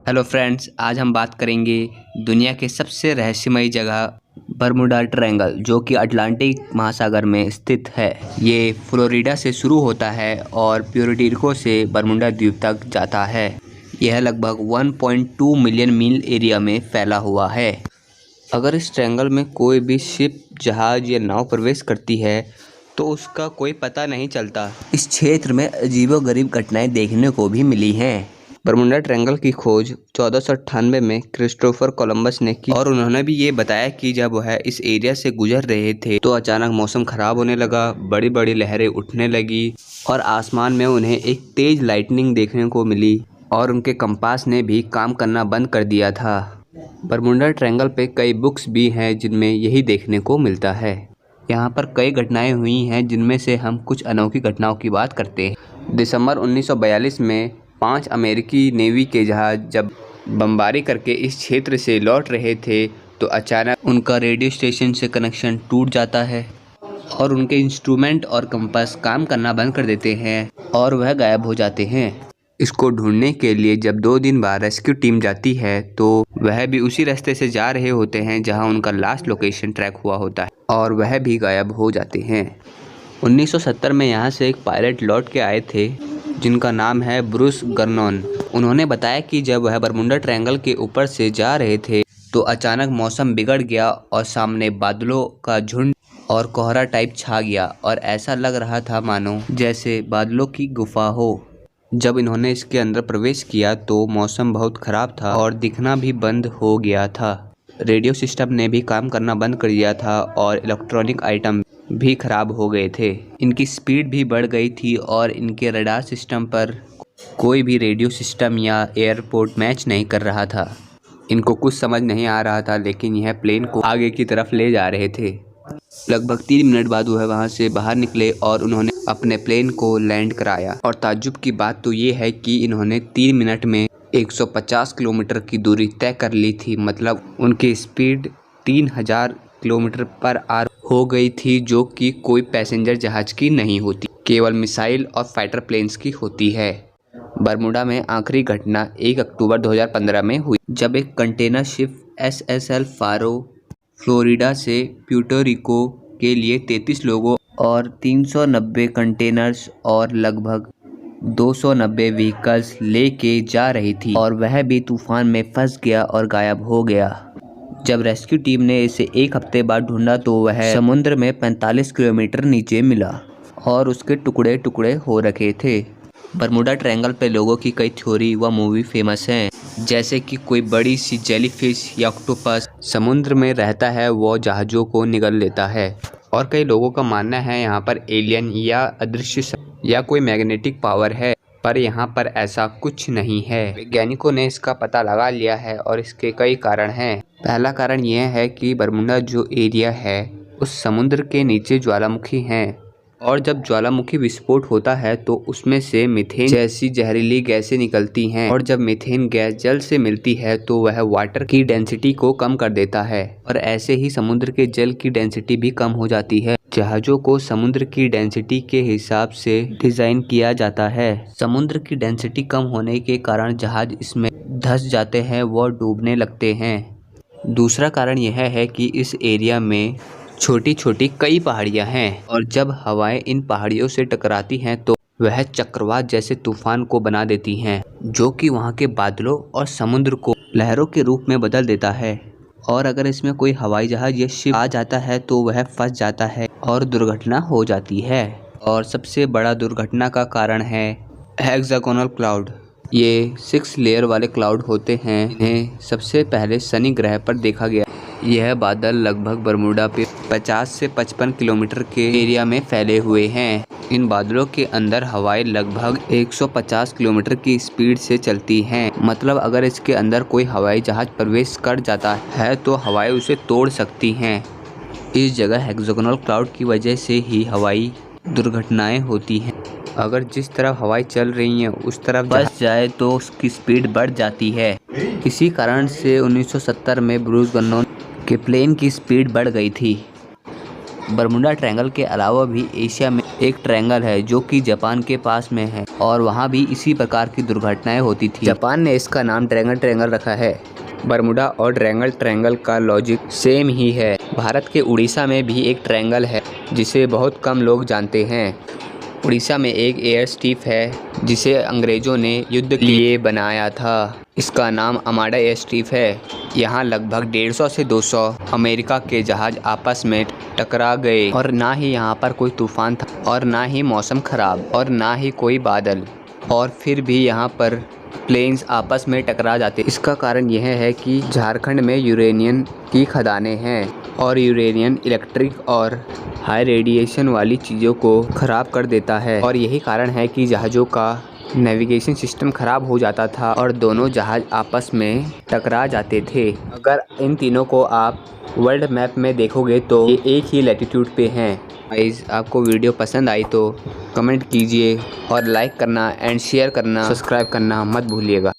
Hello friends, आज हम बात करेंगे दुनिया के सबसे रहस्यमयी जगह बरमुडा ट्रायंगल, जो कि अटलांटिक महासागर में स्थित है। ये फ्लोरिडा से शुरू होता है और प्यूर्टो से बरमुडा द्वीप तक जाता है। यह लगभग 1.2 मिलियन मील एरिया में फैला हुआ है। अगर इस ट्रायंगल में कोई भी शिप, जहाज या नाव प्रवेश करती है तो उसका कोई पता नहीं चलता। इस क्षेत्र में अजीबोगरीब घटनाएं देखने को भी मिली हैं। बरमुडा ट्रायंगल की खोज 1498 में क्रिस्टोफर कोलंबस ने की और उन्होंने भी ये बताया कि जब वह इस एरिया से गुजर रहे थे तो अचानक मौसम खराब होने लगा, बड़ी बड़ी लहरें उठने लगी और आसमान में उन्हें एक तेज लाइटनिंग देखने को मिली और उनके कंपास ने भी काम करना बंद कर दिया था। बरमुडा ट्रायंगल पे कई बुक्स भी हैं जिनमें यही देखने को मिलता है। यहाँ पर कई घटनाएं हुई हैं जिनमें से हम कुछ अनोखी घटनाओं की बात करते हैं। दिसंबर 1942 में 5 अमेरिकी नेवी के जहाज जब बमबारी करके इस क्षेत्र से लौट रहे थे तो अचानक उनका रेडियो स्टेशन से कनेक्शन टूट जाता है और उनके इंस्ट्रूमेंट और कंपास काम करना बंद कर देते हैं और वह गायब हो जाते हैं। इसको ढूंढने के लिए जब 2 दिन बाद रेस्क्यू टीम जाती है तो वह भी उसी रास्ते से जा रहे होते हैं जहां उनका लास्ट लोकेशन ट्रैक हुआ होता है और वह भी गायब हो जाते हैं। 1970 में यहाँ से एक पायलट लौट के आए थे जिनका नाम है ब्रूस गर्नॉन। उन्होंने बताया कि जब वह बरमुडा ट्रायंगल के ऊपर से जा रहे थे तो अचानक मौसम बिगड़ गया और सामने बादलों का झुंड और कोहरा टाइप छा गया और ऐसा लग रहा था मानो जैसे बादलों की गुफा हो। जब इन्होंने इसके अंदर प्रवेश किया तो मौसम बहुत ख़राब था और दिखना भी बंद हो गया था। रेडियो सिस्टम ने भी काम करना बंद कर दिया था और इलेक्ट्रॉनिक आइटम भी खराब हो गए थे। इनकी स्पीड भी बढ़ गई थी और इनके रडार सिस्टम पर कोई भी रेडियो सिस्टम या एयरपोर्ट मैच नहीं कर रहा था। इनको कुछ समझ नहीं आ रहा था, लेकिन यह प्लेन को आगे की तरफ ले जा रहे थे। लगभग 3 मिनट बाद वह वहाँ से बाहर निकले और उन्होंने अपने प्लेन को लैंड कराया। और ताज्जुब की बात तो ये है कि इन्होंने 3 मिनट में 150 किलोमीटर की दूरी तय कर ली थी। मतलब उनकी स्पीड 3000 किलोमीटर पर आवर हो गई थी, जो कि कोई पैसेंजर जहाज की नहीं होती, केवल मिसाइल और फाइटर प्लेन्स की होती है। बरमुडा में आखिरी घटना 1 अक्टूबर 2015 में हुई, जब एक container ship SSL pharaoh Florida से प्यूर्टो रिको के लिए 33 लोगों और 390 कंटेनर्स और लगभग 290 व्हीकल्स लेके जा रही थी और वह भी तूफान में फंस गया और गायब हो गया। जब रेस्क्यू टीम ने इसे 1 हफ्ते बाद ढूंढा तो वह समुद्र में 45 किलोमीटर नीचे मिला और उसके टुकड़े टुकड़े हो रखे थे। बरमुडा ट्रायंगल पे लोगों की कई थ्योरी व मूवी फेमस हैं, जैसे कि कोई बड़ी सी जेलीफिश या ऑक्टोपस समुद्र में रहता है, वो जहाज़ों को निगल लेता है। और कई लोगों का मानना है यहाँ पर एलियन या अदृश्य या कोई मैग्नेटिक पावर है, पर यहाँ पर ऐसा कुछ नहीं है। वैज्ञानिकों ने इसका पता लगा लिया है और इसके कई कारण हैं। पहला कारण यह है कि बरमुडा जो एरिया है उस समुद्र के नीचे ज्वालामुखी हैं और जब ज्वालामुखी विस्फोट होता है तो उसमें से मीथेन जैसी जहरीली गैसें निकलती हैं और जब मीथेन गैस जल से मिलती है तो वह वाटर की डेंसिटी को कम कर देता है और ऐसे ही समुद्र के जल की डेंसिटी भी कम हो जाती है। जहाज़ों को समुद्र की डेंसिटी के हिसाब से डिज़ाइन किया जाता है। समुद्र की डेंसिटी कम होने के कारण जहाज इसमें धंस जाते हैं, वो डूबने लगते हैं। दूसरा कारण यह है कि इस एरिया में छोटी छोटी कई पहाड़ियाँ हैं और जब हवाएं इन पहाड़ियों से टकराती हैं तो वह चक्रवात जैसे तूफान को बना देती हैं, जो कि वहाँ के बादलों और समुद्र को लहरों के रूप में बदल देता है। और अगर इसमें कोई हवाई जहाज या शिप आ जाता है तो वह फंस जाता है और दुर्घटना हो जाती है। और सबसे बड़ा दुर्घटना का कारण है हेक्सागोनल क्लाउड। ये 6 लेयर वाले क्लाउड होते हैं। इन्हें सबसे पहले शनि ग्रह पर देखा गया। यह बादल लगभग बरमुडा पे 50 से 55 किलोमीटर के एरिया में फैले हुए हैं। इन बादलों के अंदर हवाएं लगभग 150 किलोमीटर की स्पीड से चलती हैं। मतलब अगर इसके अंदर कोई हवाई जहाज प्रवेश कर जाता है तो हवाएं उसे तोड़ सकती हैं। इस जगह हेक्सागोनल क्लाउड की वजह से ही हवाई दुर्घटनाएं होती हैं। अगर जिस तरफ हवाएं चल रही हैं उस तरफ बस जाए तो उसकी स्पीड बढ़ जाती है। इसी कारण से 1970 में ब्रूस गर्नॉन के प्लेन की स्पीड बढ़ गई थी। बरमुडा ट्रायंगल के अलावा भी एशिया में एक ट्रायंगल है जो कि जापान के पास में है और वहाँ भी इसी प्रकार की दुर्घटनाएं होती थी। जापान ने इसका नाम ट्रायंगल रखा है। बरमुडा और ट्रायंगल का लॉजिक सेम ही है। भारत के उड़ीसा में भी एक ट्रायंगल है जिसे बहुत कम लोग जानते हैं। उड़ीसा में एक एयर स्ट्रिप है जिसे अंग्रेज़ों ने युद्ध के लिए बनाया था। इसका नाम अमाडा एयर स्ट्रिप है। यहाँ लगभग 150 से 200 अमेरिका के जहाज़ आपस में टकरा गए और ना ही यहाँ पर कोई तूफान था और ना ही मौसम ख़राब और ना ही कोई बादल, और फिर भी यहाँ पर प्लेन्स आपस में टकरा जाते। इसका कारण यह है कि झारखंड में यूरेनियम की खदानें हैं और यूरेनियम इलेक्ट्रिक और हाई रेडिएशन वाली चीज़ों को ख़राब कर देता है और यही कारण है कि जहाज़ों का नेविगेशन सिस्टम ख़राब हो जाता था और दोनों जहाज़ आपस में टकरा जाते थे। अगर इन तीनों को आप वर्ल्ड मैप में देखोगे तो ये एक ही लैटिट्यूड पे हैं। गाइस, आपको वीडियो पसंद आई तो कमेंट कीजिए और लाइक करना एंड शेयर करना, सब्सक्राइब करना मत भूलिएगा।